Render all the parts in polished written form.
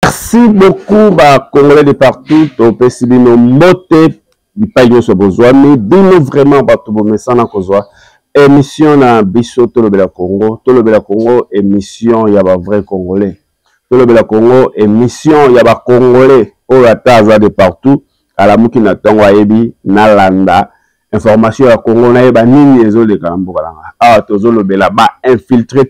Merci beaucoup, Congolais de partout. Topé Sibino Mote, du pays sur besoin, mais bino vraiment, tout le monde s'en a besoin. Émission na biso Tolobela Congo, Tolobela Congo, émission yaba vrai Congolais. Tolobela Congo, émission yaba Congolais. Oh la taza de partout. À la mouki na tongo ayebi na landa. Information ya Congo na yeba nini ezo de kalamboka langa. Ah tozo lobela ba infiltré.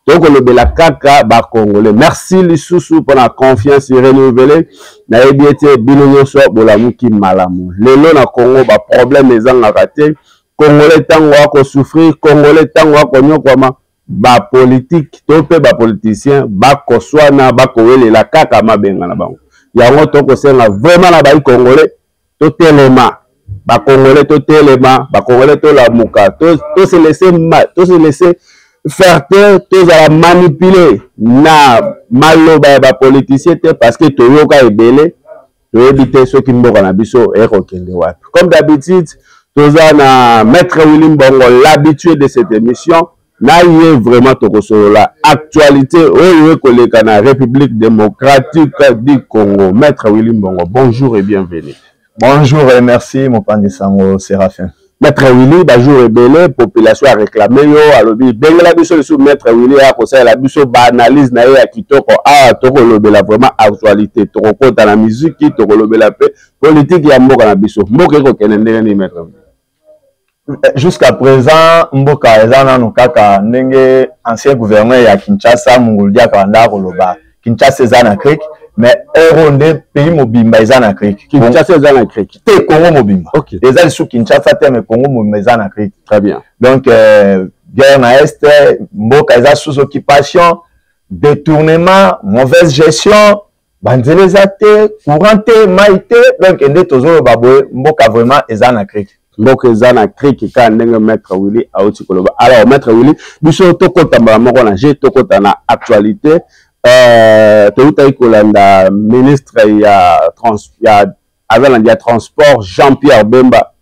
Donc lobela kaka ba Congolais. Merci lisusu pour la confiance renouvelée. Na yebi ete bino nyonso bola mouki malamu. Lelo na Congo ba problème ezanga raté. Congolais tango wako souffrir, Congolais tango wako nyokwama ba politique, tope ba politicien, ba koswana, ba kowele la kaka mabenga na bango. Yango toko senga vraiment na ba Congolais, to telema, ba Congolais to telema, ba Congolais to la muka, to se laisser faire to za manipuler na maloba ba politicien te parce que to yoka ebele, to ebite ceux qui mboka na biso ekokende wapi. Comme d'habitude, Tozana Maître Willy Bongo, l'habitué de cette émission, n'a eu vraiment la actualité au la République démocratique du Congo. Maître Willy Bongo, bonjour et bienvenue. Bonjour et merci, mon Pandisango Séraphin. Maître Willy, bonjour et bienvenue. Population a réclamé, alobi, bengala biso sous Maître Willy a conseillé la biso ba analyse na ya kitoko toko lobela vraiment actualité, toko kota la musique, toko lobela pe politique ya mboka na biso. Mboka ko kenende ni Maître Willy. Jusqu'à présent, Mboka ezana no kaka ndenge ancien gouverneur ya Kinshasa Munguldia Kanda Koloba. Kinshasa ezana creek, mais eronde pays mobimba ezana creek. Kinshasa ezana creek. Te Congo mobimba. OK. Ezali sous Kinshasa te mais Congo mobimba ezana creek. Très bien. Donc guerre na est, Mboka eza sous occupation, détournement, mauvaise gestion, banzelezate, courante, maïté, donc ende tozo baboy Mboka vraiment ezana creek. Mboka ezana kriki ka ndenge Maître Willy auti koloba. Alors Maître Willy biso tokota moko na je tokota na actualité touta ikolanda ministre ya transport Jean-Pierre Bemba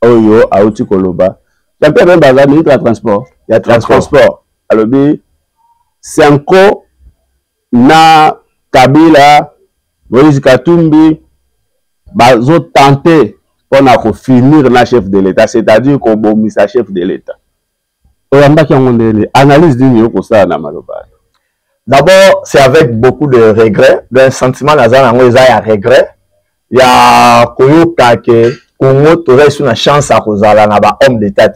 oyo auti koloba. Jean-Pierre Bemba azali ministre ya transport transport alobi Sanko na Kabila Moïse Katumbi bazo tenter pour finir la chef de l'État, c'est-à-dire qu'on bombe sa chef de l'État. Analyse d'une d'abord, c'est avec beaucoup de regrets, d'un sentiment nazan il y a regret. Il y a koyoka que Congo aurait une chance à cause na ba homme d'État.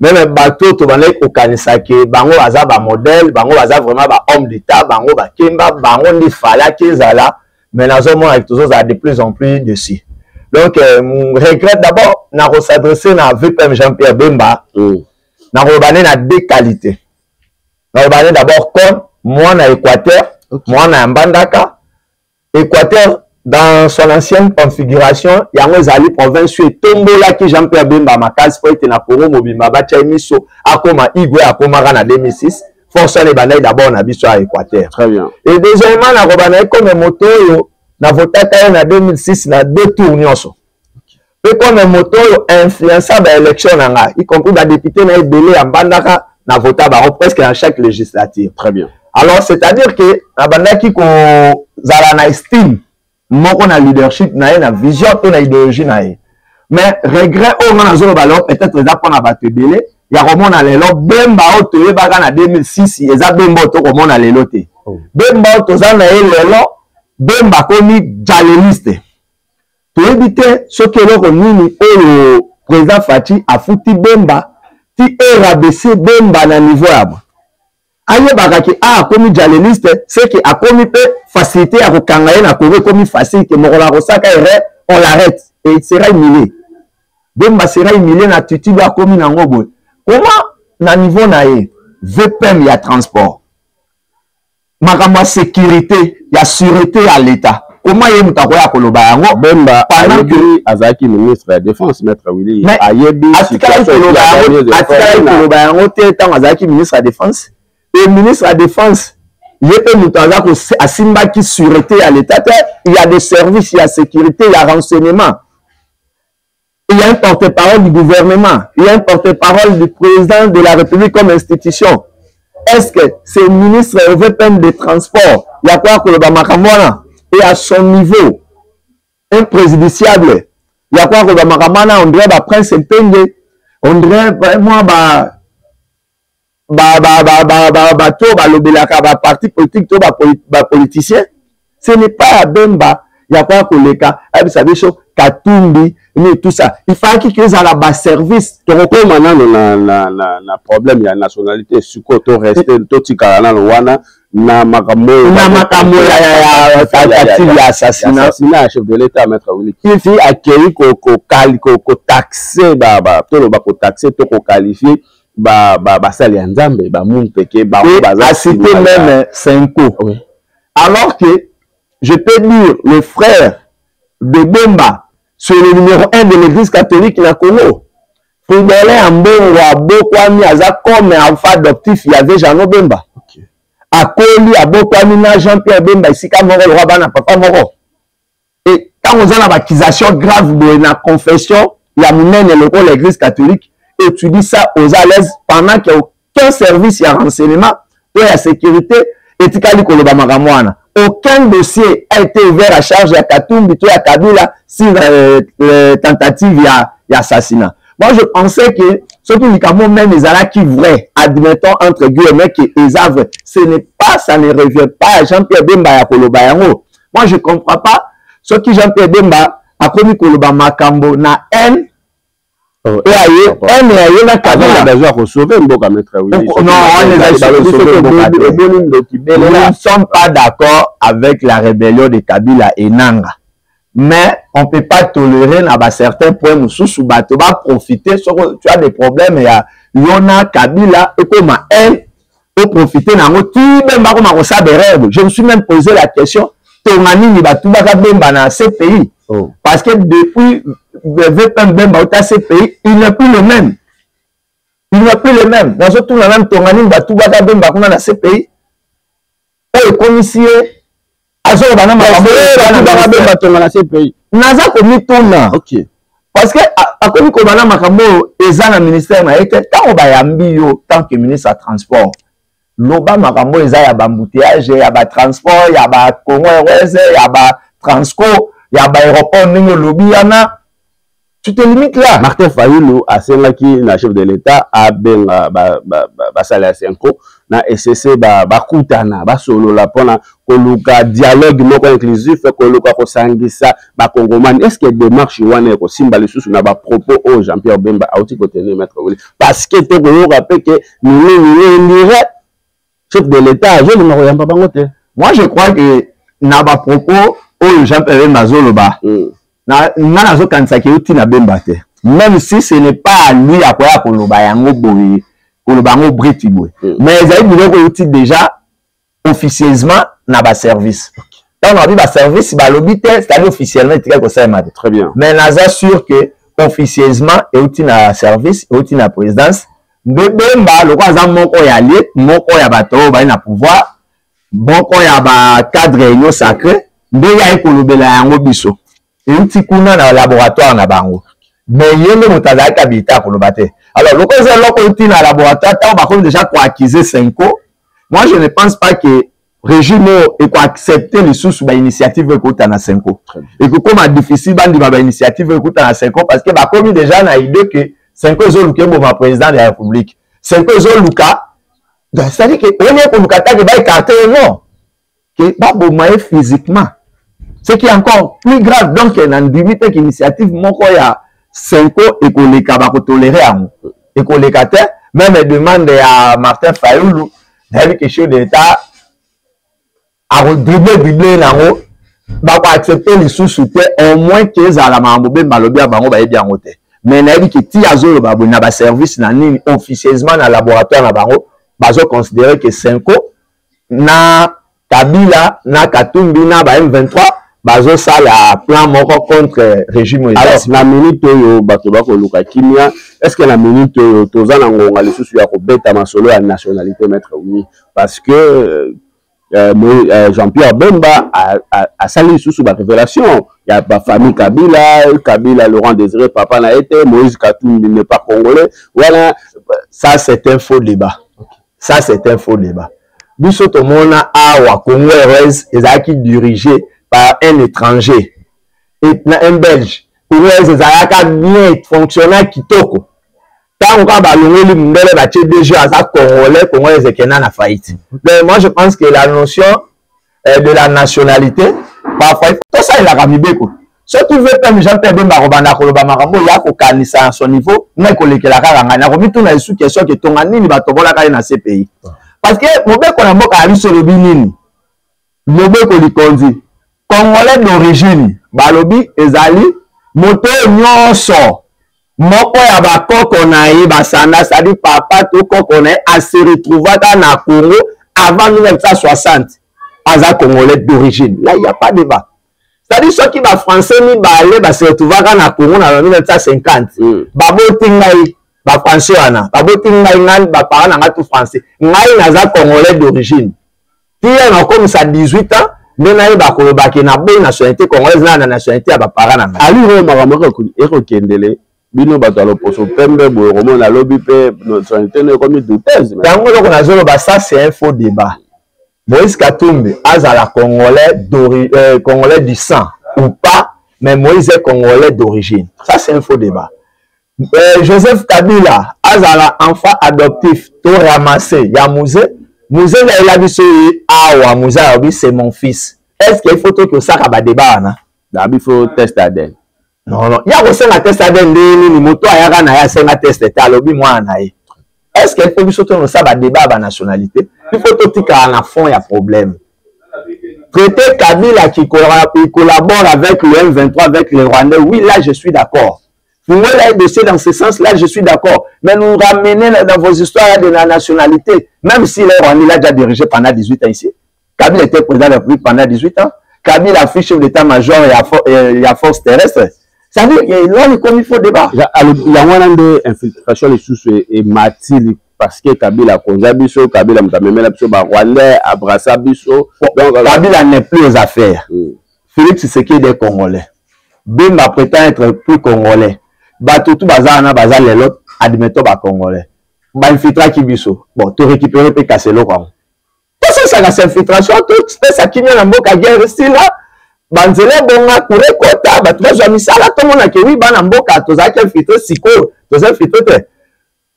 Même bateau to banai ko kanisa ke bango baza ba modèle, bango baza vraiment ba homme d'État, bango ba kemba, bango ni fala kezala, mais nazo mo avec toujours de plus en plus dessus. Donc, mon regret d'abord, n'a s'adresser à VPM Jean-Pierre Bemba, n'a rebané na deux qualités. N'a rebané d'abord comme moi na Équateur, moi na Mbandaka. Équateur, dans son ancienne configuration, il y a un zali province et Tombola qui Jean-Pierre Bemba, ma case pour être na Congo Mobimba, Bacha Miso, Akoma Igwe, Akoma Rana 2006. Force les banaï d'abord na biso à Équateur. Très bien. Et deuxièmement, n'a rebané comme moto na votaka en 2006 na deux tours nyonso. Et comme moto influençable à l'élection nanga, y compris la députée na ebele en bandaka na vota baro presque dans chaque législature. Très bien. Alors c'est-à-dire que na bandaki ko zala na estime moko na leadership na na vision to na idéologie na ye. Mais regret au na zolo balo peut-être eza pona bato ebele ya komona lelo Bemba o to yebaka na 2006 eza Bemba to komona lelo te. Bemba to za na lelo Bemba komi jaleliste. To éviter ce que l'on nini le président Fati a foutu Bemba ti RABC Bemba na niveau abo. Aye bakaki komi jaleliste c'est que a komi pe facilité à kokanga na komi facile que mokola kosaka on l'arrête et il sera humilié. Bemba sera humilié na attitude a komi na ngobo. Comment na niveau na ye VPM ya transport. Makamba sécurité, il y a sûreté à l'État. Comment il y a un koloba yango Bemba pendant que Azaki ministre de la défense Maître Willy ayebi koloba yango te tant Azaki ministre de la défense et ministre de la défense il y a peu mutaza ko asimba qui sûreté à l'État, il y a des services, il y a sécurité, il y a renseignement. Il y a un porte-parole du gouvernement, il y a un porte-parole du président de la République comme institution. est-ce que ce ministre européen des transports, il y a quoi que le Bamakamwana est à son niveau impréjudiciable? Il y a quoi que le Bamakamwana, on dirait Prince Mpenge, on dirait vraiment parti politique, politicien. Ce n'est pas à Bemba. Il y a quoi que les cas, vous savez, Katumbi, mais tout ça. Il faut qu'ils aient la service. Tu reconnais maintenant le problème de la nationalité. Si tu restes, tu na makambo ya assassinat chef de l'État maître Willy qui fait accueillir ko taxer ko taxer to ko qualifier sali ya nzambe ba mun peke ba a cité même Senko. Oui. Alors que je peux dire le frère de Bemba sur le numéro 1 de l'église catholique na Congo, Fridolin Ambongo abokwami aza comme enfant adoptif, il y avait Jean Bemba. Akoli abokwami na Jean-Pierre Bemba isika moko le roi bana papa moko. Et quand on a une accusation grave de la confession, il y a l'église catholique et tu dis ça aux à l'aise pendant qu'il n'y a aucun service, il y a renseignement, il y a sécurité et tu as dit que aucun dossier a été ouvert à charge de Katumbi, de Kabila, si tentative il y a assassinat. Moi, je pensais que ce qui est même les ala qui vrai, admettons entre guillemets que les avres, ce n'est pas, ça ne revient pas à Jean-Pierre Bemba ya Koloba yango. Moi, je ne comprends pas ce qui Jean-Pierre Bemba a commis Koloba Makambo na haine. Et haine et haine na Kabila. Besoin de sauver Mboka maître Willy. Non, on les a sauvés. Nous ne sommes pas d'accord avec la rébellion de Kabila et Nanga. Mais on ne peut pas tolérer à certains points où tu vas profiter. Tu as des problèmes, il y a Yona, Kabila, et comme elle, pour profiter. Je me suis même posé la question, dans ces pays. Parce que depuis le ces pays, il n'est plus le même. Il n'est plus le même. Dans tout le même Tongani, dans ces pays. Et comme ici, naza komi tona ok parce que akomi kobana makambo eza na ministère na ete tango bayambi yo tant que ministre à transport loba makambo eza ya bambouteillage ya ba transport ya ba Congo Airways ya ba Transco ya ba aéroport ndenge lobi yana tu te limites là. Martin Fayulu asengaki na chef de l'État abenga basala ya Senko na SCC bakutana basolola pona koluka dialogue moko inclusif koluka kosangisa bakongomani. Est-ce que démarche wana ko simba lisusu na ba propos au Jean-Pierre Bemba auti kotenir maître Willy parce que to ko rappelle que nous chef de l'État je ne me yamba bango te. Moi je crois que na ba propos au Jean-Pierre Bemba zoloba même si ce n'est pas à lui à quoi mais il déjà officieusement na ba service. Quand on a dit ba service, c'est officiellement très bien. Mais naza sûr que officieusement et outil na service et outil na présidence de Bemba le quoi moko ya lié moko ya bato ba na pouvoir moko ya ba cadre réunion sacré nde ya ekolobela yango biso. Et un petit coup dans le laboratoire na bango. Mais il y a des moutazaki habitat pour le battre. Alors, le cas où on est dans le laboratoire, on va déjà acquiser 5 ans. Moi, je ne pense pas que le régime ait accepté les sous initiative que tu as 5 ans. Et que comme c'est difficile de initiative que tu as 5 ans, parce que comme déjà na idée que 5 ans ils ont le président de la République. 5 ans ils ont le c'est-à-dire que on est pour le Qatar qui va écarter non. Que pas bon physiquement. Ce qui est encore plus grave, donc, il y a une limite d'initiative, mon quoi, il y a 5 ans et qu'on les capable de tolérer et qu'on les capte, même demande à Martin Fayulu, d'aller quelque chose d'État, à dribbler là-haut, bah, pour accepter les sous-soutiens, au moins qu'ils à la mamboube, malobi à bango, bah, bien roté. Mais, il y a dit que Tiazo, bah, il y a un service, officieusement, dans le laboratoire, na bango, bah, je considère que 5 ans, na Kabila, na Katumbi, na M23, bazo ça la plan moko contre régime. Alors la minute yo bato bako luka kimia est-ce que la minute yo tozana ngonga lisusu ya ko beta masolo ya nationalité maître Willy parce que Jean-Pierre Bemba a sali lisusu ba révélation il y a ba famille Kabila Laurent Désiré papa na été Moïse Katumbi n'est pas congolais voilà ça c'est un faux débat. Ça, c'est un faux débat. Biso to mona awa Congo Airways ezalaki dirigé par un étranger et un Belge. Congo Airways ezalaka bien fonctionnant kitoko. Tant qu'on va l'ongoli mundele bache déjà à Congolais, Congo Airways ekena na faillite. Donc moi je pense que la notion de la nationalité parfois tout ça il a ramibeko. Surtout veut pas les gens perdre marobanda koloba makambo ya ko kanisa à son niveau, mais ko lekela kaka ngana ko mitu na isu question que tonga nini batobola ka na ces pays. Parce que mobeko na mboka ali solobi nini? Mobeko likondi Congolais d'origine, balobi ezali moto nyonso moko ya bakoko na ye basanda c'est-à-dire papa to koko na a se retrouver na Congo avant 1960 aza Congolais d'origine. Là il y a pas de débat. C'est-à-dire ceux qui va français ni balé ba se retrouver na Congo na 1950 baboti ngai ba français wana baboti ngai ngai ba parents na tout français ngai naza Congolais d'origine qui est comme ça 18 ans nena ba ko ba ke na bo nationalité congolaise na nationalité ba parents na ali ro makambo ko ekokendele bino bato alo poso pembe bo romo na lobby pe nationalité ne comme douteuse yango loko na zolo ba ça c'est un faux débat. Moïse Katumbi azala congolais du sang ou pas, mais Moïse est congolais d'origine. Ça c'est un faux débat. Joseph Kabila azala enfant adoptif to ramassé ya musée il a dit awa musée c'est mon fils. Est-ce qu'il faut que ça ka ba débat na? Il faut test ADN. Non, il y a aussi un test ADN ni moto ayaka na ya senga test ta lobi moi na ye. Est-ce qu'il faut que nous ça va débat à nationalité? Il faut tout qu'à la fond il y a problème. Traiter Kabila qui collabore avec le M23, avec les Rwandais, oui là je suis d'accord. Pour moi là dans ce sens là je suis d'accord. Mais nous ramener dans vos histoires de la nationalité, même si les Rwandais l'a déjà dirigé pendant 18 ans ici. Kabila était président de la République pendant 18 ans. Kabila a fait chef d'état-major et la force terrestre. Ça veut dire là comme il faut débat. Il y a une infiltration les sous et Mathilde parce que Kabila konza biso Kabila mutamemela biso ba Rwandais abrassa biso donc Kabila n'est plus aux affaires. Félix Tshisekedi est congolais. Bemba prétend être plus congolais. Batutu bazana bazale l'autre admettons ba congolais. Ba infiltra ki biso. Bon, tu récupérer pe casser l'eau quoi. Parce que ça c'est infiltration tout ça qui vient na mboka guerre style là. Banzele bonga kure kota batwa misala to mona ke wi bana mboka to za ke filtre siko to za filtre te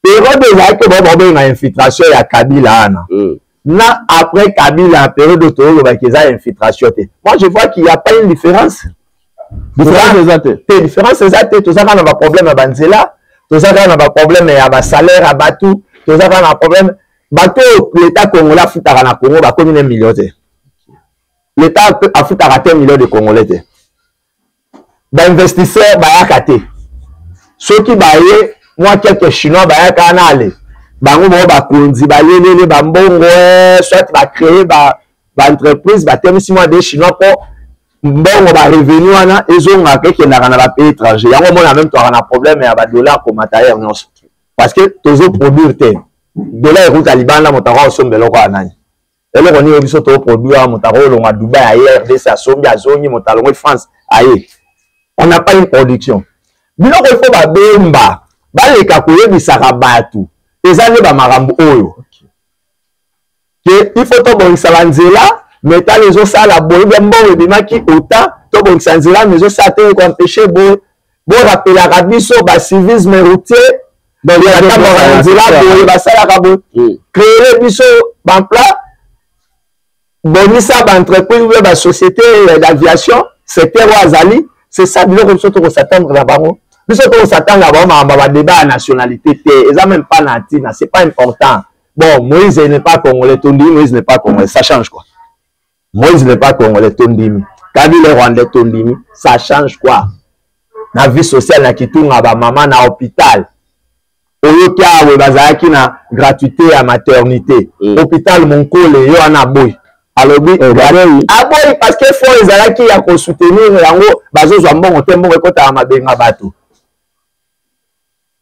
période za ke bobo na infiltration ya Kabila ana na après Kabila période to ba ke za infiltration te. Moi je vois qu'il y a pas une différence différence exacte to za kana ba problème banzela to za kana ba problème ya ba salaire abatu to za kana problème bato l'état congolais futaka na Congo ba comme 1 million te. L'État a fait 41 millions de Congolais. D'investisseurs, bayakate. Ceux qui baillent, moi, quelques Chinois, bayaka n'allez. Bango, bakundi, bayele, bambongo, soit va créer, entreprise, terminer 6 mois des Chinois pour, mbongo, revenu, ils ont marqué qu'il n'y a pas de pays étranger. Yango, moi, même, tu as un problème, il y a des dollars pour matériel, non. Parce que, tous les produits, dollars, route à Liban, là, mon tarot, somme de l'euro à Nani. Et là, on est au produit à Montarolo, à Dubaï, ailleurs, à Sombi, à Zoni, Montalon, France, ailleurs. On n'a pas une production. Mais il faut que Bemba, les Kakouye, les Sarabatu, les années de Marambo. Il faut que bon Salanzela, mettre les os à la boue, et des maquis autant, to bon Sanzela, mais os à terre qu'on empêcher, bon rappeler la rabisso, civisme routier, dans les attaques de Salanzela, créer les bisous, en plat. Bonissa entreprise ou la société d'aviation, c'était Ouazali, c'est ça nous qu'on s'attendre là-bas. Nous on s'attend là-bas, on va débat à nationalité, ils n'ont même pas natina, c'est pas important. Bon, Moïse n'est pas congolais, Tondimi, Moïse n'est pas congolais, ça change quoi? Moïse n'est pas congolais, Tondimi. Kabila Rwandais, Tondimi, ça change quoi? La vie sociale, la kitunga, maman, na hôpital. Au lieu qu'il y a bazaki na gratuité à maternité. Hôpital Monkole, yo ana boy. Alors oui, parce qu'il faut les gens qui ont soutenir yango bazo zambon tembo rekota mabenga bato.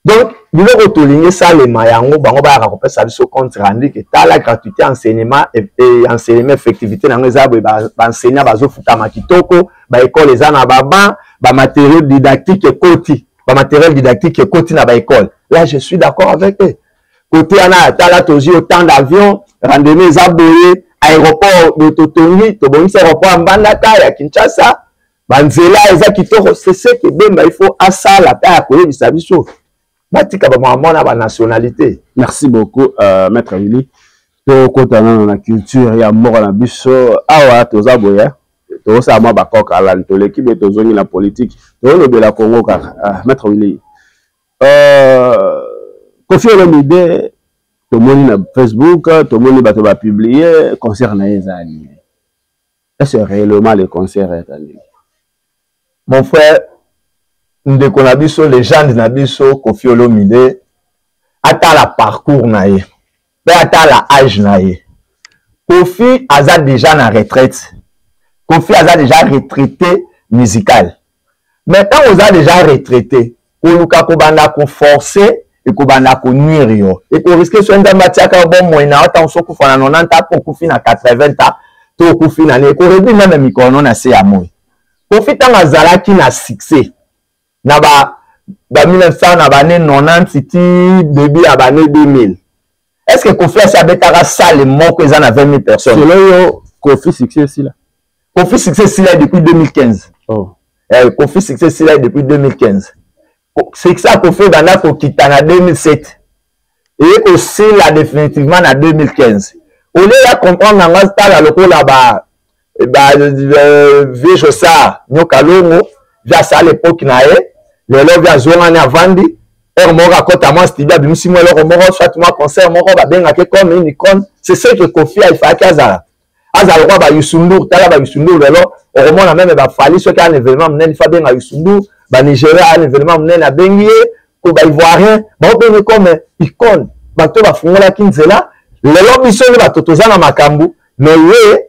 Donc, nous devons souligner ça les mayango bango ba rakopé ça biso compte rendu que ta la gratuité enseignement et enseignement effectivité na ngezabo ba enseignant bazo futa makitoko ba école les ana baba ba matériel didactique et koti ba matériel didactique et koti na ba école. Là je suis d'accord avec eux. côté ana tala tozi autant d'avions rendez-vous eza boye aéroport de Totongi to bongisa aéroport Mbandaka ya Kinshasa banzela eza kitoko c'est ce que Bemba il faut asala ta koyebisa biso batika ba mwana ba nationalité. Merci beaucoup maître Willy. To kotana na culture ya moko na biso awa toza boya to sa ma bakoka la ntoleki be tozongi na politique to lobela Congo kaka maître Willy. Kofi Olomide to moni na Facebook to moni bato ba publier concert na ezali. Est-ce réellement le concert est annulé? Mon frère ndeko na biso légende na biso Kofi Olomide ata la parcours na ye be ata la âge na ye. Kofi aza déjà na retraite. Kofi aza déjà retraité musical. Mais quand vous avez déjà retraité, koluka kobanda ko forcer et kobanda ko nuire yo. Et ko risque so ndamba tiaka bon moina ata so ku fana 90 pour Kofi na 80 ans to Kofi na ne ko rebi na mikono na se ya moi. Kofi tanga zalaki na succès. Na ba 1900 na ba 90 ti début à ba 2000. Est-ce que Kofi a sabetara salle moko ezana 20 000 personnes? Selon yo Kofi succès si là. Kofi succès si là depuis 2015. Oh. Kofi succès si là depuis 2015. C'est ça Kofi banda ko kitana 2007. Et aussi là définitivement en 2015. On est comprendre dans la stade à l'eau là-bas. Vieux ça, Nyokalongo, via ça à l'époque nae, le lo via Zoran Avandi, mora kota moi studio bimisi moi le mora soit moi concert mora ba benga ke comme une icône, c'est ce que Kofi a fait Azala. Azala ba Yusundur, tala ba Yusundur le lo, au moins même ba fali ce qu'un événement mnen fa benga Yusundur, ba Nigeria un événement mnen a bengié, ko ba ivoirien, ba benga comme icône, ba to ba fungola kinzela, le lo biso ba totoza na makambu, mais we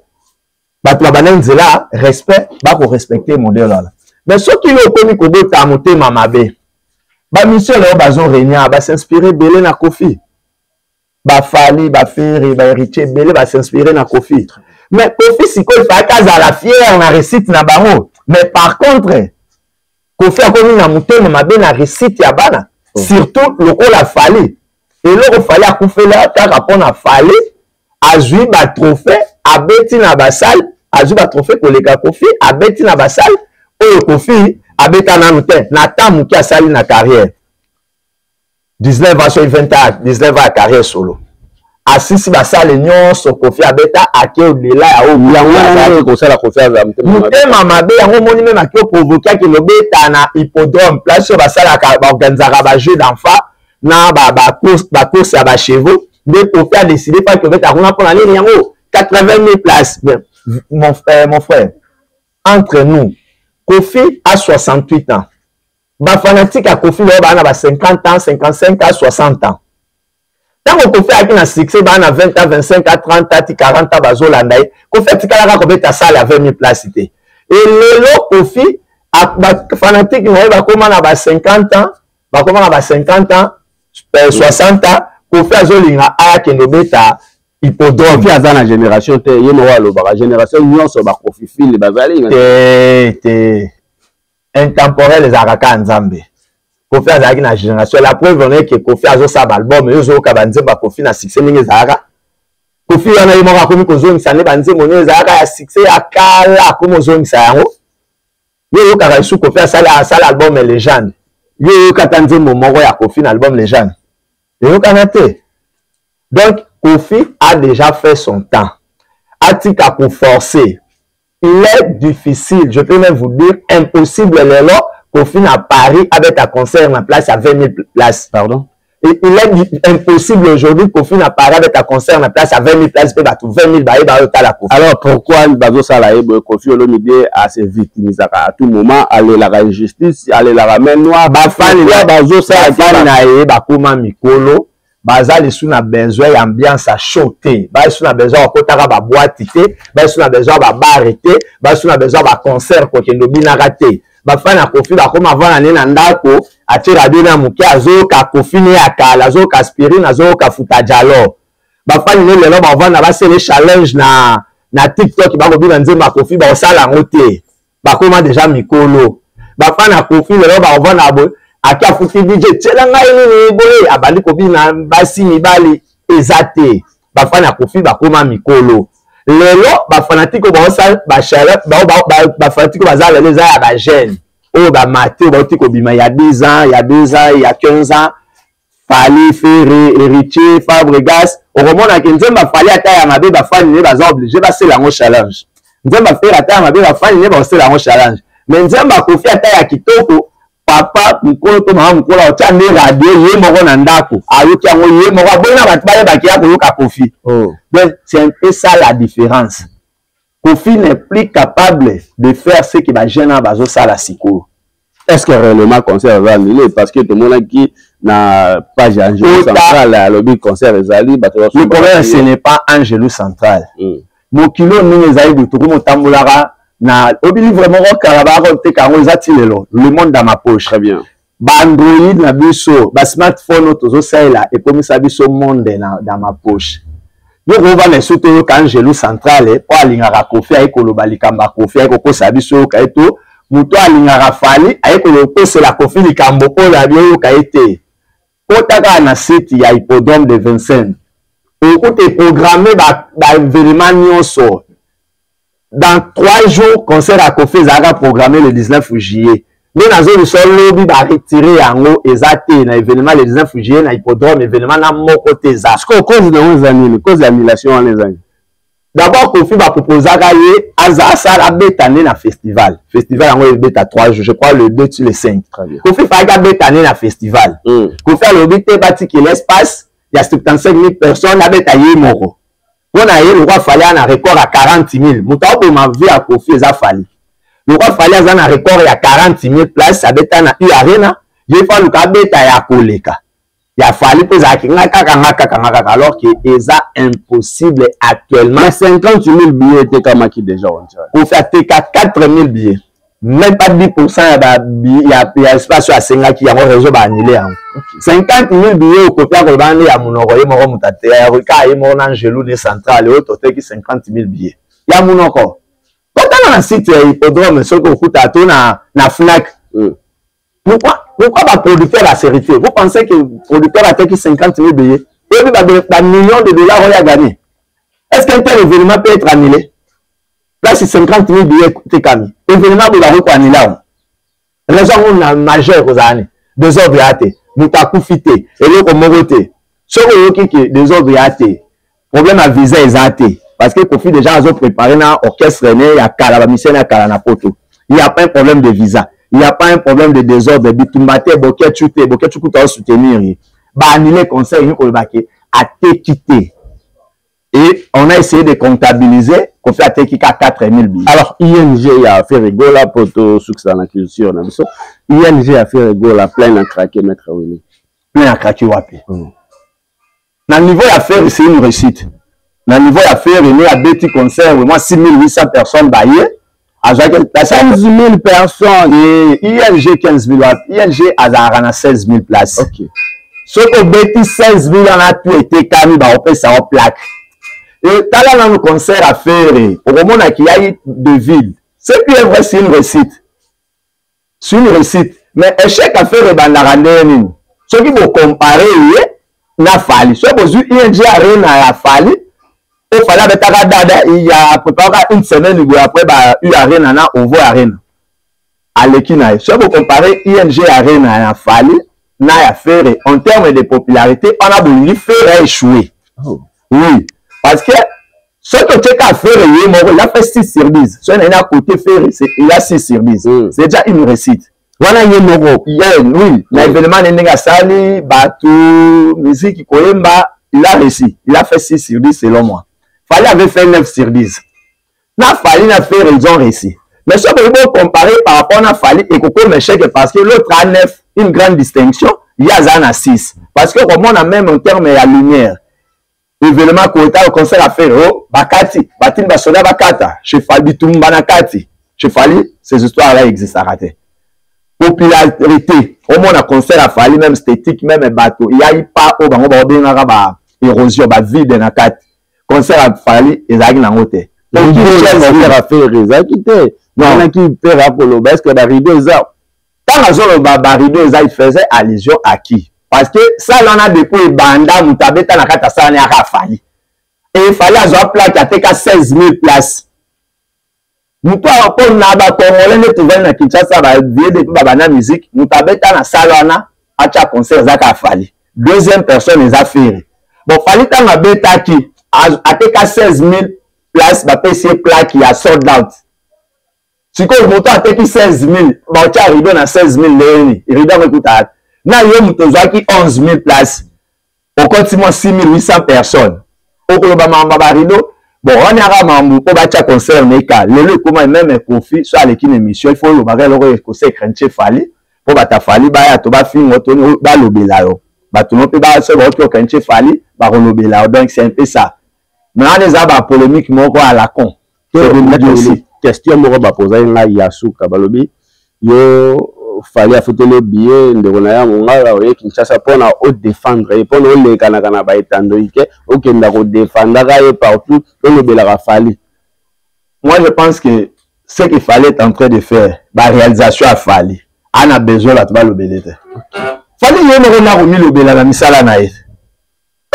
bato banenzela respect ba ko respecter modèle là. Mais ce qui le komi ko bota motema mabe. Ba mission là bazon renya ba s'inspirer belé na Kofi. Ba fali ba faire ba héritier belé ba s'inspirer na Kofi. Mais Kofi si ko fa kaza la fière na récite na bango. Mais par contre Kofi a komi na motema mabe na récite ya bana. Surtout le ko la fali. Et le fali a koufela ta rapport na fali azui ba trophée abeti na basal azui ba trophée koleka Kofi abeti na basal oyo Kofi abeta na mute na tamu ki asali na carrière 19 ans sur 20 ans 19 ans carrière solo asisi basal nyonso Kofi abeta ake odela ya o yango ko sala Kofi aza mutema mabe yango moni même akio provoquer ki lobeta na hippodrome place sur basal ka organiser ba jeu d'enfant na ba course ya ba chevaux de Kofi a décidé pas que beta kuna pour aller yango 80 000 places. Mon frère, entre nous, Kofi a 68 ans. Ba fanatique à Kofi a 50 ans, 55 ans, 60 ans. Tant que Kofi a un succès, il a 20 ans, 25 ans, 30 ans, 40 ans, Bazolandaï. Kofi a salle à 20 000 places. Et le Kofi, fanatique, il a 50 ans, 50 ans, 60 ans, Kofi a Zolinga a Kenobeta. Hippodrome Kofi aza na génération te ye mo walo ba génération nyonso ba Kofi fil bazali te intemporel les araka nzambe Kofi azaki na génération la preuve on est que Kofi azo sa album yozo ka banze ba Kofi na succès ningi zaka Kofi wana yimo ka komi ko zone sane banze monyo zaka ya succès akala komo zone sa yango yo ka su Kofi asala album légende yo ka tanze momoko ya Kofi na album légende yo ka te donc Kofi a déjà fait son temps. Atika pour forcer. Il est difficile, je peux même vous dire, impossible Kofi à Paris avec un concert en place à 20 000 places. Pardon? Et il est impossible aujourd'hui Kofi à Paris avec un concert en place à 20 000 places. 20 000 alors pourquoi Bazo Salaïb Kofi Olomide a se victimisé à tout moment, aller la injustice, aller la ramène noire, Bazo Salaïb Bakuma Mikolo. Bazali sous na besoin d'ambiance à choter. Bazali sous na besoin de kotara ba boîte té. Bazali sous na besoin ba bar té. Bazali sous na besoin ba concert ko kendo bina raté. Ba fa na Kofi ba comme avant na na ndako ati radio na muki azo ka Kofi ne akala azo ka aspirine azo ka futa jalo. Ba fa ni lelo ba vana ba se challenge na TikTok ba ko bina nzemba Kofi ba osala ngote. Ba koma déjà mikolo. Ba fa na Kofi lelo ba vana aki afuti DJ tela ngai nini boye abandi kobina basi mibali ezate bafana Kofi bakoma mikolo lelo bafanatiko baosa bafanatiko bazala les ya ba jeune o ba maté ba tiko bima ya 10 ans ya 2 ans ya 15 ans Fali Ferré Héritier Fabregas au moment na Nzemba Fali ata ya mabe bafani ne baza obligé ba se lango challenge Nzemba Ferré ata ya mabe bafani ne ba se lango challenge mais Nzemba Kofi ata ya kitoko papa mukolo to mama mukolo otia ne radio ye moko na ndako ayoki yango ye moko bona batu baye bakia koyoka Kofi. Donc c'est un peu ça la différence. Kofi n'est plus capable de faire ce que ba jeune bazo sala siko. Est-ce que réellement concert va annuler parce que tout le monde qui na page Angelou Central à lobby concert ezali le problème ce n'est pas Angelou Central. Mokilo ni ezali de tout mo tambolara na obili vraiment karabaro te kango ezati lelo le monde dans ma poche. Très bien. Ba Android na biso ba smartphone tozo sala et comme ça biso monde dans ma poche. Yo va les soutenir Angelou Central po alingaka Kofi ay koloba likamba Kofi ay kokosa biso kaeto muto alingaka Fali ay kolokosa la Kofi likambo po la bio kaete. Kotaka na site ya hippodrome de Vincennes. Au côté programmé ba événement nyonso. Dans 3 jours, concert à Kofi Zaga programmé le 19 juillet. Mais dans une seule lobby, va retirer en haut exacté na événement le 19 juillet na hippodrome événement na mon côté za. Parce que cause de années, cause d'annulation les années. D'abord Kofi va proposer à Gaye Azasa la bétané na festival. Festival en haut bêta 3 jours, je crois le 2 sur le 5. Kofi fa ga bétané na festival. Kofi a lobby te bâti que l'espace, il y a 75 000 personnes la bétaillé moro. On a eu le roi Fali un record à 40 000. Mouta pour ma vie à Kofi za Fali. Le roi Fali a un record à 40 000 places à Betana U Arena. Il faut le cabeta ya koleka. Il a fallu que ça alors que c'est impossible actuellement. Mais 50 000 billets étaient comme qui déjà on dirait. Pour faire 4 000 billets. Même pas 10% il y a espace à 50 qui a un réseau annulé. 50 000 billets au côté de la il y a mon oreille, mon mutate, il y a mon Angelou central et autres qui 50 000 billets. Il y a mon encore. Quand on a un site hippodrome, ce qu'on coûte à tout na FNAC. Pourquoi le producteur a serrité? Vous pensez que le producteur a fait 50 000 billets et puis un million de dollars on a gagné? Est-ce qu'un tel événement peut être annulé? Là, c'est 50 000 billets coûtés comme événement vous l'avez annulé. Raison on a majeur aux années. Deux ordres hâtés. Moutakou fité. Et l'autre moroté. Ce qui est des ordres hâtés. Problème à visa est hâté. Parce que Kofi déjà a préparé un orchestre né, il y a Kalabamisien, il y a Kalanapoto. Il n'y a pas un problème de visa. Il n'y a pas un problème de désordre. Bitumbate, Boketchute à soutenir. Bah, annuler conseil, il faut le baquer. À te quitter. Et on a essayé de comptabiliser qu'on fait à te quitter à 4 000 billets. Alors, ING a fait rigola pour tout succès dans la culture. ING a fait rigola plein à craquer, maître Willy. Plein à craquer, wapi. Dans le niveau d'affaires, c'est une réussite. Dans le niveau d'affaires, il y a des petits concerts, vraiment 6 800 personnes baillées. 15 000 personnes et ING 15 000 ING a 16 000 places. Ok. Ce que Betty 16 000 en a tout été calme, on peut ça en plaque. Et t'as là dans le concert à faire, au moment qu'il y a eu de villes, c'est plus vrai, c'est une réussite. C'est une réussite. Mais échec à faire et bandarandeni. Ce qui vous comparer, n'a fallu. Ce que vous ING Arena a fallu. Il fallait il y a préparé une semaine après U Arena on voit Arena à l'équinaille. Si vous comparez ING Arena à Fali n'a affaire en termes de popularité on a voulu faire échouer. Oui parce que ce que tu as fait il a fait 6 sur 10. Si on a côté faire il a 6 sur 10. C'est déjà une réussite. Voilà oui l'événement n'est sali bateau musique koyemba il a réussi. Il a fait 6 sur 10 selon moi. Fali avait fait 9 sur 10. N'a Fali n'a fait raison réussi. Mais ce que vous comparer par rapport à Fali et Coco Meshek parce que l'autre a 9, une grande distinction, il y a Zana 6. Parce que comme on a même en termes de la lumière, l'événement Kota au concert à faire, oh, Bakati, Batin Basoda Bakata, chez Fali Tumbanakati, chez Fali, ces histoires-là existent à rater. Popularité, au moins on a concert à Fali, même esthétique, même bateau, il n'y a eu pas au bango ba érosion, ba vide dans la carte. Concert à Fali et Zagin en haute. Donc, il y a un concert à faire, non, qui perd à Polo, parce que la rideau est ça. quand on a rideau, il faisait allusion à qui? Parce que ça, on a depuis Banda, Moutabeta, Nakata, ça, on a fallu. Et il fallait avoir plaque à 16 000 places. Nous pouvons pas Congolais ne trouver na Kinshasa ba vie depuis babana musique nous tabeta na salana acha concert zaka fali deuxième personne les affaires bon fali ta na beta ki ateka 16 000 places ba PC plaque ya sold out siko moto ateki 16 000 ba cha rido na 16 000 leni rido mekuta na yo moto zaki 11 000 places au continent 6 800 personnes au koloba mamba ba rido. Bon, on a ramambu pour battre concert neka. Le comment même conflit soit avec une émission, il faut le bagage le conseil crainte fali pour battre fali ba ya to ba film auto ba lobela yo. Ba to no pe ba se ba to crainte fali ba lobela. Donc c'est un peu ça. Mais on les a ba polémique moko à la con. Question moko ba poser nga Yasuka balobi yo fallait affronter le billet de Ronaya Mongala ou Kinshasa pour au défendre et pour nous les Kanakana ba etando ike ou kenda ko défendre partout le belara fallait. Moi je pense que ce qu'il fallait être en train de faire la réalisation a fallu. On a besoin là tu vas le belete. Fallait y me rena remis le belara misala na et.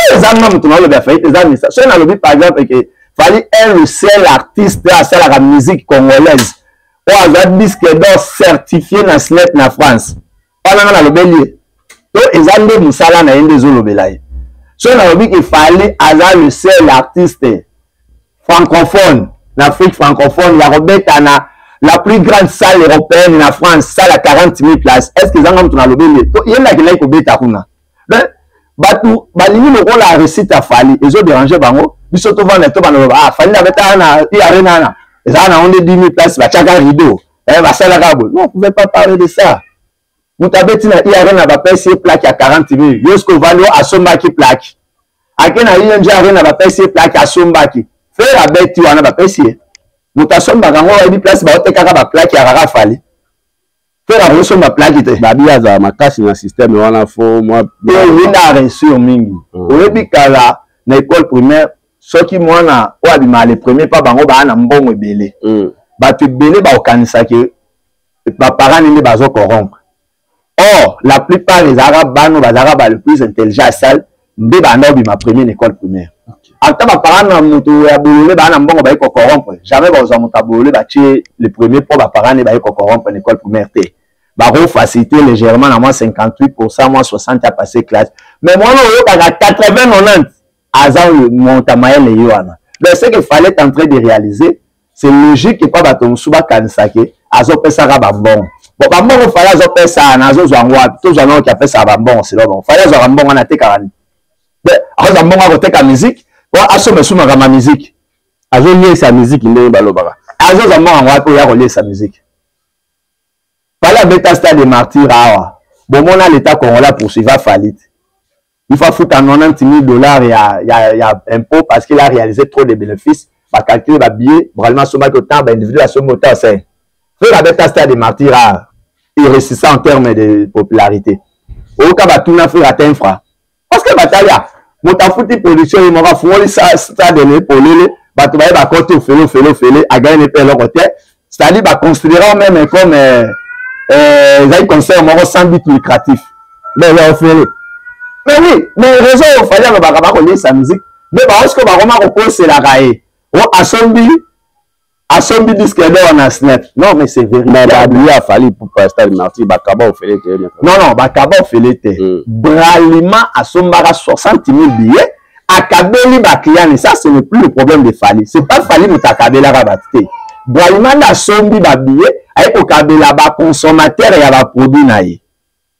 Les amants tu vas le faire fait les amis ça. Si on a le par exemple que fallait un seul artiste à la musique congolaise. On a un disque d'or certifié dans SNEP na France. On a le bélier. Donc, ils ont des moussala na yende zo lobelaye. So, on a dit qu'il fallait avoir le seul artiste francophone, en Afrique francophone, il y a Robert na la plus grande salle européenne en France, salle à 40 000 places. Est-ce qu'ils ont le bélier? Donc, il y en a qui l'ont bêta kuna. Donc, batou, balini le rôle à récite à Fali, ils ont dérangé bango. Ils sont devant les tours, ah, Fali n'avait pas un arena. Ça, on a 10 000 places, bah, chaque rideau. Non, on ne pouvait pas parler de ça. Nous avons dit qu'il y a un PC plaque à 40 000. Jusqu'au Valo à Sombaki plaque. À quel moment il y a un PC plaque à Sombaki. Faire la bête, tu as un PC. Nous avons dit place, bah, on a plaque à Rafali. Faire la reçu ma plaque. Babia za makasi na système wana fo moi. Oui, on a reçu au mingi. Au début, kala na école primaire. Ceux qui m'ont les premiers pas bango ba na mbongo belé ba tu belé ba okanisa que ba parents ni ba zo corrompre. Or la plupart des arabes bano ba arabes le plus intelligent à salle ndé ba na bi ma première école primaire. Ata ba parents na mutu ya bolé ba na mbongo ba ko corrompre. Jamais ba zo muta bolé ba tie le premier pas ba parents ni ba ko corrompre en école primaire té. Ba ro faciliter légèrement à moi 58%, moi 60 à passer classe. Mais moi on ba 80 90 Azan le Montamaël et Yohana. Mais ce qu'il fallait être en train de réaliser, c'est logique que pas baton suba kanisake, azo pesa rabambon. Bon, bambon, il fallait azo pesa, azo zangwa, tout zangwa qui a fait ça bambon, c'est bon. Fallait azo rambon, on a été karani. Mais, azo rambon, on a été ka musique, bon, azo me souma rama musique. Azo lié sa musique, il est balobara. Azo rambon, on a pu relier sa musique. Fallait bêta stade de martyrs, bon, on a l'état qu'on l'a poursuivi à faillite. Il faut foutre à 90 000 $, il y a impôt parce qu'il a réalisé trop de bénéfices. Il va calculer le billet, vraiment, ce que temps, individu à ce moteur, c'est. Faire la bête stade de martyrs, il réussit ça en termes de popularité. Au cas où tout a fait atteindre fra. Parce que Batalia, mon foutu production, il m'aura fourni ça, stade de pour l'île, tu vas côté au félé, à gagner les pelles côté. C'est-à-dire, considérant même comme, ils conservent sans but lucratif. Mais là, au félé. Mais oui, mais raison, il fallait que Bakaba connaisse sa musique. Mais parce que Bakoma repose, c'est la raille. Oh, Asombi disque d'or en Snap. Non, mais c'est vérifié. Mais Babia a fallu pour passer le martyr, Bakaba au félé. Non, Bakaba au félé. Bralima Asombara 60 000 billets. Akabeli Bakiani, ça, ce n'est plus le problème de Fali. C'est pas Fali, mais Takabela Rabatite. Bralima Asombi Babillet, avec Okabela Ba consommateur et à produit naïe.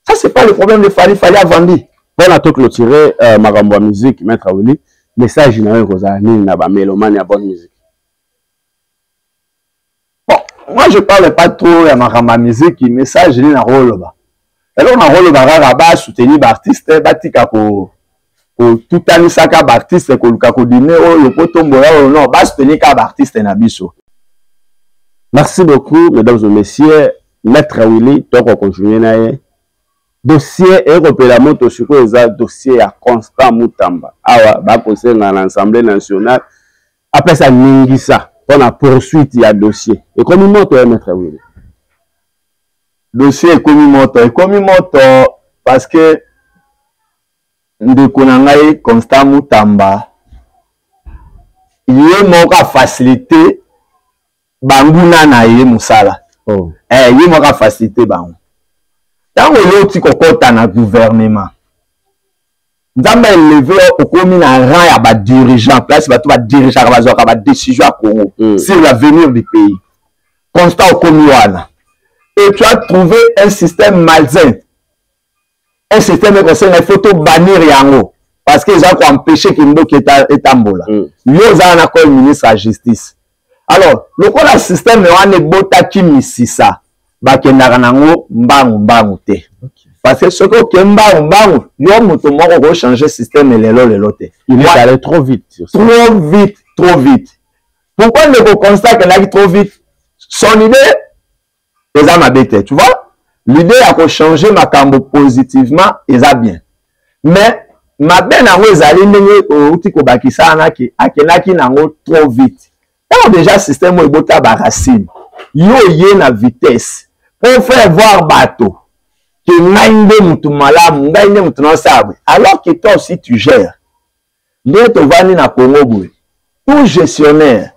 Ça, c'est pas le problème de Fali, Fali a vendu. On a tout clôturé Marambo musique, maître Aouli, message n'a pas mélomane à bonne musique. Bon, moi je parle pas trop de Marambo musique, message n'a pas rôle. Alors on a rôle de soutenir l'artiste, batika pour tout un saka artiste ko lukako dîner le potombo non, ba soutenir l'artiste na biso. Merci beaucoup mesdames et messieurs, maître Aouli, toi qu'on continue na dossier européen moto sur quoi dossier à Constant Mutamba awa ba conseil dans l'Assemblée nationale après ça ningisa pour la poursuite il y a dossier et comme moto mettre oui dossier ekomi moto parce que ndeko na ngai Constant Mutamba ye moko facilité banguna na ye musala ye moko facilité bango tango loti kokota na gouvernement nzambe élevé okomi na rang ya ba dirigeant place bato ba dirigeant ka bazwa ka ba décision à Congo sur l'avenir du pays. Constant okomi wana et tu as trouvé un système malsain, un système comme ça, il faut tout bannir yango parce qu'ils ont empêché qu'il y ait Tambola. Ils ont encore le ministre de la justice. Alors, le système est bota qui misisa, bakendaka nango mbangu te. Parce que ce que mbangu, yo muto moko ko changer système lelo te. Il est allé trop vite. Trop vite. Pourquoi ne constate qu'il a trop vite? Son idée ils ont ma bête, tu vois, l'idée a changer ma cambo positivement, ils ont bien. Mais ma bête n'a pas trop vite. Alors déjà système est bota barracine. Yo yé na vitesse pour faire voir bateau que nainde mutu malamu, nainde mutu non sabre. Alors que toi aussi tu gères. Les to vani na Congo boy. Tout gestionnaire.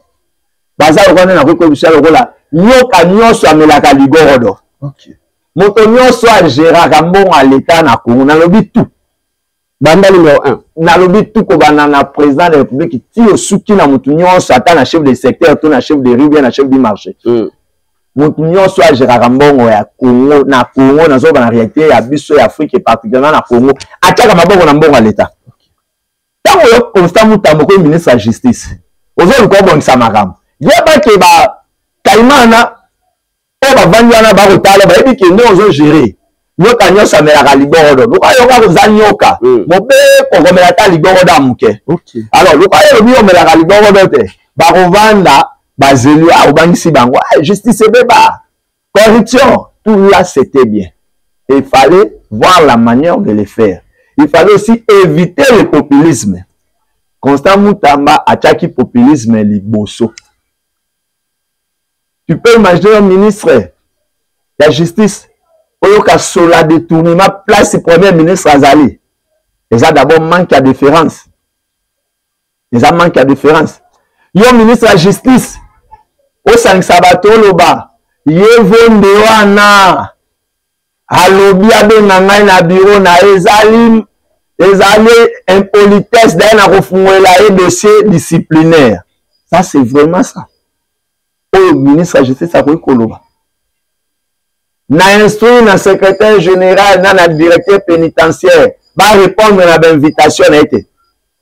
Bazar vani na commission là. Nyoka nyonso amelaka ligorodo. Okay. Moto nyonso a géraka mbongo à l'état na Congo na lobi tout. Banda numéro 1. Na lobi tout ko bana na président de la République ti osuki na moto nyonso ata na chef de secteur, to na chef de rue, na chef du marché. Moto nyonso a géraka mbongo ya Congo na Congo na zo bana réalité ya biso ya Afrique et particulièrement na Congo. Ataka mabongo na mbongo à l'état. Tango yo Constant Mutamba ko ministre de la justice. Ozo ko bongisa makambo. Yeba ke ba Kaimana, on va vendre na ba rotala ba ebi ke ndozo gérer. Nyoka nyosa melaka liborodo. Luka yoka ko nyoka. Mobe ko komela ta liborodo amuke. OK. Alors luka yo bi o melaka liborodo te. Ba rovanda ba zelu a obangisi bango. Justice beba. Corruption, tout là c'était bien. Et il fallait voir la manière de le faire. Il fallait aussi éviter le populisme. Constant Mutamba attaque populisme liboso. Tu peux imaginer un ministre de la justice, Oyoka Sola détournement, place le premier ministre Azali. Ils ont d'abord manqué à différence. Ils ont manqué à différence. Yo ministre de la justice, au Sang Sabato Loba, Yevonde Wana, Alobi Abenangai na bureau na Ezali impolitesse d'un refouler et dossier disciplinaire. Ça, c'est vraiment ça. Au ministre de la justice à Koloba. Na instruit na secrétaire général, na directeur pénitentiaire, va répondre à l'invitation.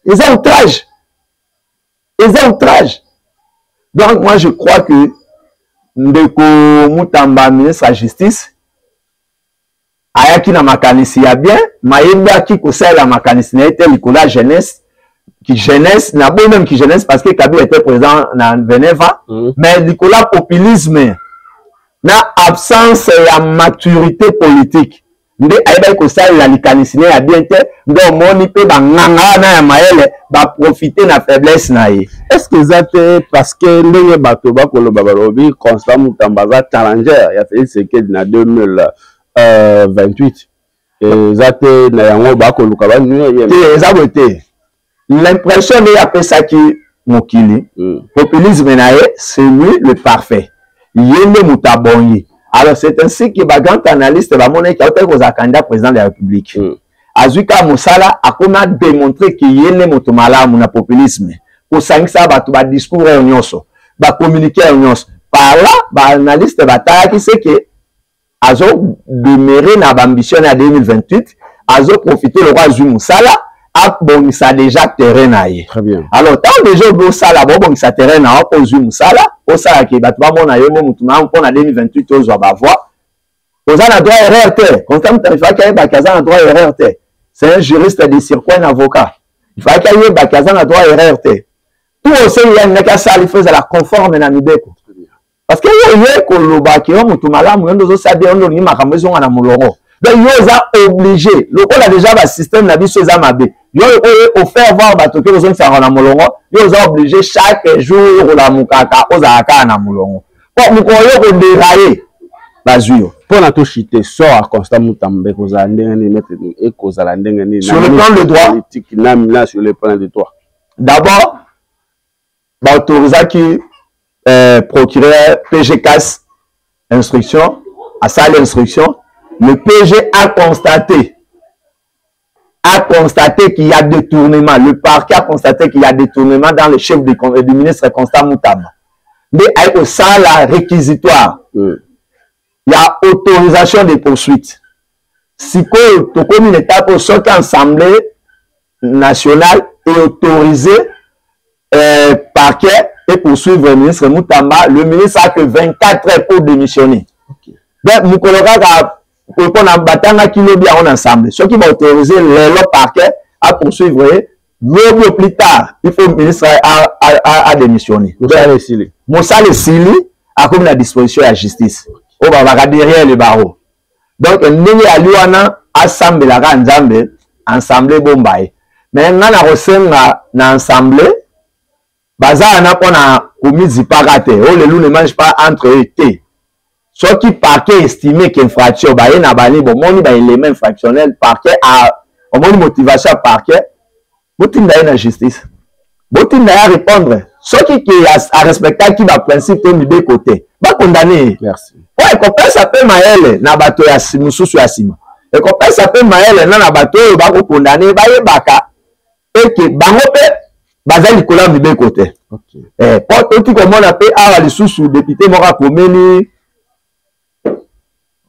Ils ont outrage. Ils ont outrage. Donc moi je crois que Ndeko Mutamba, ministre de la justice, ayaki na makanisi ya bien, maïba qui conseille la makanisi na était Nicolas Jeunesse, qui jeunesse, n'a pas même qui jeunesse parce que Kabila était présent dans Veneva, mais Nicolas populisme, na absence et maturité politique. Nde aiba ko sala la likanisine ya bien te, ndo moni pe ba nganga na ya maele ba profiter na faiblesse na ye. Est-ce que ça te parce que ndenge bato ba ko loba balobi Constant Mutamba za challenger ya Félix Tshisekedi na 2028 et ça te na yango ba ko luka ba nyo te za bote. L'impression de appeler ça qui mokili populisme na ye c'est lui le parfait. Yende mutabonyi. Alors c'est ainsi que ba grand analyste ba monnaie qui a été candidat président de la République. Azuka Moussala a comment démontrer que yende mutomala muna populisme. Pour sangisa ba to ba discours nyonso, ba communiquer nyonso. Par là ba analyste ba ta qui c'est que azo demeurer na ambition à 2028, azo profiter le roi Zui Moussala a bon ça déjà terrain aille. Très bien. Alors tant déjà au sala bon ça terrain a au Zui Moussala au sala qui bat ba mona yone mutuma pour na 2028 aux ba voir. Aux a droit erreur te. Constant il faut qu'il y ait Bakazan droit erreur te. C'est un juriste de circuit, un avocat. Il faut qu'il y ait Bakazan droit erreur te. Tout aussi il y a une casale il faut la conforme na mibeko. Parce que il y a ko lobaki o mutuma la mundo zo sabe on ni makambo zo na muloro. Donc ils ont obligé. Le coup a déjà le système n'a biso za mabe. Ils ont offert voir bato que les gens sont na mulongo. Ils ont obligé chaque jour la mukaka ozaka na mulongo. Pour mukoyo ko dérailler bazuyo. pour na to chiter sort à Constant Mutamba kozala ndenge ni mettre et kozala ndenge ni sur le plan de droit politique là sur le plan de droit. D'abord ba autoriser qui procureur PG casse instruction à ça l'instruction le PG a constaté qu'il y a détournement. Le parquet a constaté qu'il y a détournement dans le chef du ministre Constant Mutamba. Mais avec ça, la réquisitoire, il y a autorisation de poursuite. Si tu as une étape pour sortir l'Assemblée nationale et autoriser parquet et poursuivre le ministre Mutamba, le ministre a que 24 heures pour démissionner. Donc, nous pour qu'on a batanga qui lobby en ensemble. Ceux qui vont autoriser le parquet à poursuivre, le plus tard, il faut le ministre à démissionner. Moussa le Sili a comme la disposition de la justice. On va derrière le barreau. Donc, nous allons ensemble la nzambe ensemble bombaye. Mais nous avons ensemble baza na pona commis parate. Oh le loup ne mange pas entre eux. Ceux qui parquet estimé qu'infraction, bah, y a bani, bon, mon élément infractionnel, parquet a, mon motivation à parquet, botin d'ailleurs la justice. Botin d'ailleurs répondre. Ceux qui a respecté qui va principe de deux côtés, va condamner. Merci. Ouais, qu'on peut s'appeler Maël, na bateau ya sous sur Asima. Et qu'on peut s'appeler Maël, na bateau, va condamner, va y baka. Et que, bangope, baza Nicolas de deux côtés. Ok. Pour tout comme on appelle, les sous député, mora komeni,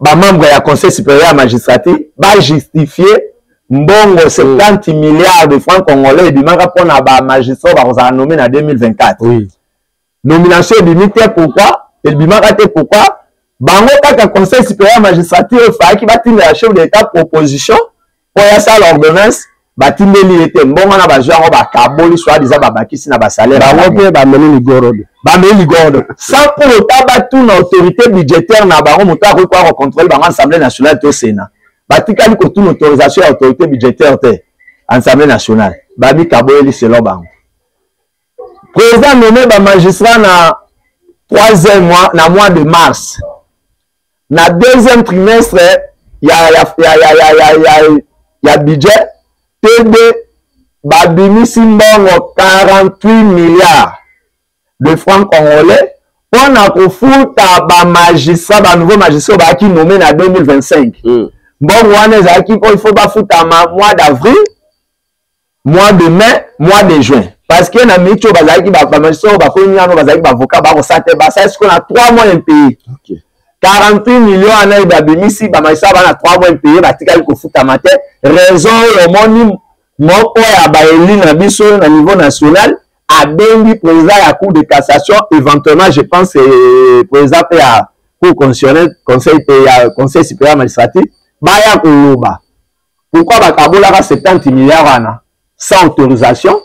ba membre ya conseil supérieur à magistrature va justifier mbongo 70 milliards de francs congolais et bimaka pour na ba magistrat ba nommé en 2024. Oui. Nomination limitée pourquoi? Et bimaka te pourquoi? Bango kaka conseil supérieur à magistrature fa ki batine la chef d'état proposition pour ya ça l'ordonnance batindeli était mbongo na ba genre ba kaboli soit disant ba bakisi na ba salaire bango pe ba meni ligoro. Sans pour autant battre une autorité budgétaire na bango moto a quoi contrôler bango Assemblée nationale au Sénat. Batikali ko toute autorisation à autorité budgétaire te Assemblée nationale. Babi kaboeli selon bango. Président nommé ba magistrat na 3e mois na mois de mars. Na 2e trimestre il y a budget TD babimi simbongo 48 milliards de francs congolais on a kofuta ba magistrat ba nouveau magistrat qui nommé en 2025. Bon il faut ba futa mois d'avril, mois de mai, mois de juin parce que na micho bazaki ba magistrat ba ko nyano bazaki ba avocat ba ko sate ba ça est-ce qu'on a 3 mois impayés. OK. 48 millions en ba bimisi ba magistrat ba na 3 mois impayés ba tikali ko futa matin raison le moni moko ya ba eli na biso na niveau national a bengi président à cour de cassation éventuellement je pense président à cour constitutionnelle conseil supérieur magistrature baya koloba pourquoi bakabolaka 70 milliards wana sans autorisation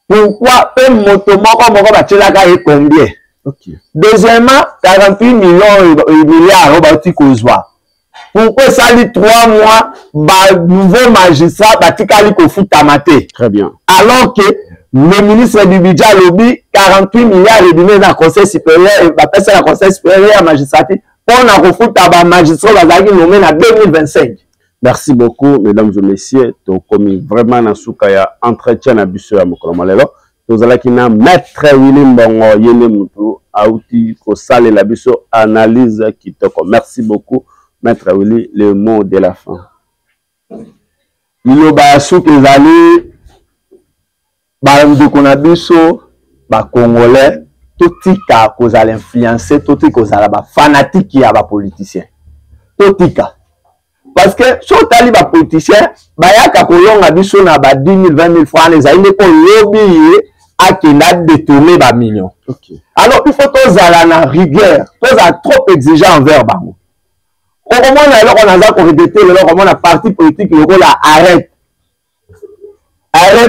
pourquoi pe moto moko batelaka et combien. Okay. Deuxièmement 48 milliards bati kozwa pourquoi ça dit 3 mois ba nouveau magistrat batikali ko futa maté. Très bien. Alors que le ministre du budget a lobby 48 milliards et demi dans le conseil supérieur et va passer le conseil supérieur à magistrature pour la refoute à magistrat bazaki nommé en 2025. Merci beaucoup mesdames et messieurs to komi vraiment na suka ya entretien na biso ya mokolo malelo tozalaki na maître Willy Mbongo yene mutu auti ko sale la biso analyse kitoko. Merci beaucoup maître Willy, le mot de la fin. Iloba suka ezali bandeko na biso ba congolais totika kozala influencer totika kozala ba fanatique ya ba politicien totika parce que so tali ba politicien bayaka kolonga biso na ba 10 000 20 000 francs les aïe ko lobby akenda détourner ba millions. Okay. Alors il faut tozala na rigueur tozala trop exigeant envers bango au moment là on a za ko regretter le comment la parti politique le la arrête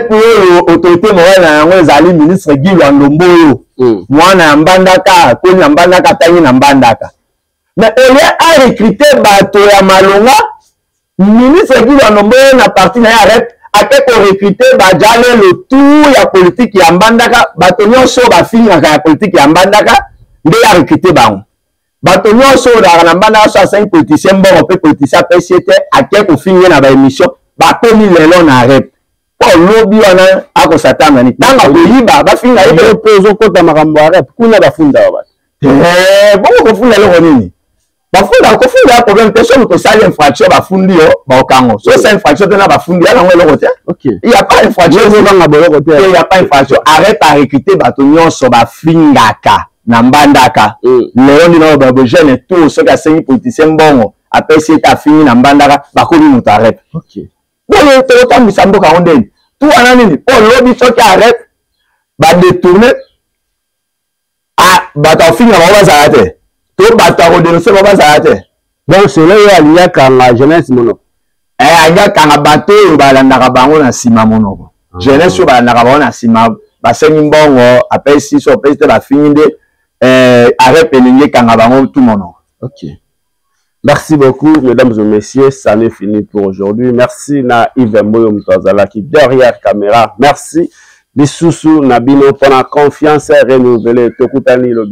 pour l'autorité morale na yango ezali ministre Guy Lwandomboyo mwana ya mbandaka ko na mbandaka tangi na mbandaka mais il y a recruter bato ya malonga ministre Guy Lwandomboyo na parti na arrête ate ko recruter bajale le tout ya politique ya mbandaka bato nyonso ba finga ya politique ya mbandaka nde ya recruter bango bato nyonso ozalaka na mbanda so asengi politicien mbongo mpe politicien apesi ete ake kofingi ye na baémission bakomi lelo na rep mpo lobi wana akosatana ni ntango koyiba bafinga ye mpe ozokota makambo ya rep kuna bafunda wa bato bongo kofunda eloko nini bafunda kofunda ya problème te so moto osali infraction bafundi yo baokango so osa infraction te na bafundi ya nango eloko te y a pas infraction y a pas infraction arrête à recruter bato nyonso bafingaka na mbandaka lelo ndina ba jeune tout soki asengi politicien mbongo apesi ete afingi na mbandaka bakomi moto arep boyo tokotambwisa mboka ngo ndeni tu wana nini mpo lobi soki arep badetourne bato afinga bango bazala te to bato akodenonse bango bazala te donc selo oyo aliyakanga jeunesse monoko aliyakanga bato oyo balandaka bango na nsima monoko jeunesse oyo balandaka bango na nsima basengi mbongo apesi so apesi te bafingi nde arrête elingi kanga bango tout mon nom. Ok. Merci beaucoup, mesdames et messieurs. Ça n'est fini pour aujourd'hui. Merci na Yves Mboyo Mutazala qui derrière caméra. Merci. Bisusu Nabino pour la confiance renouvelée. Tokutani Lobi.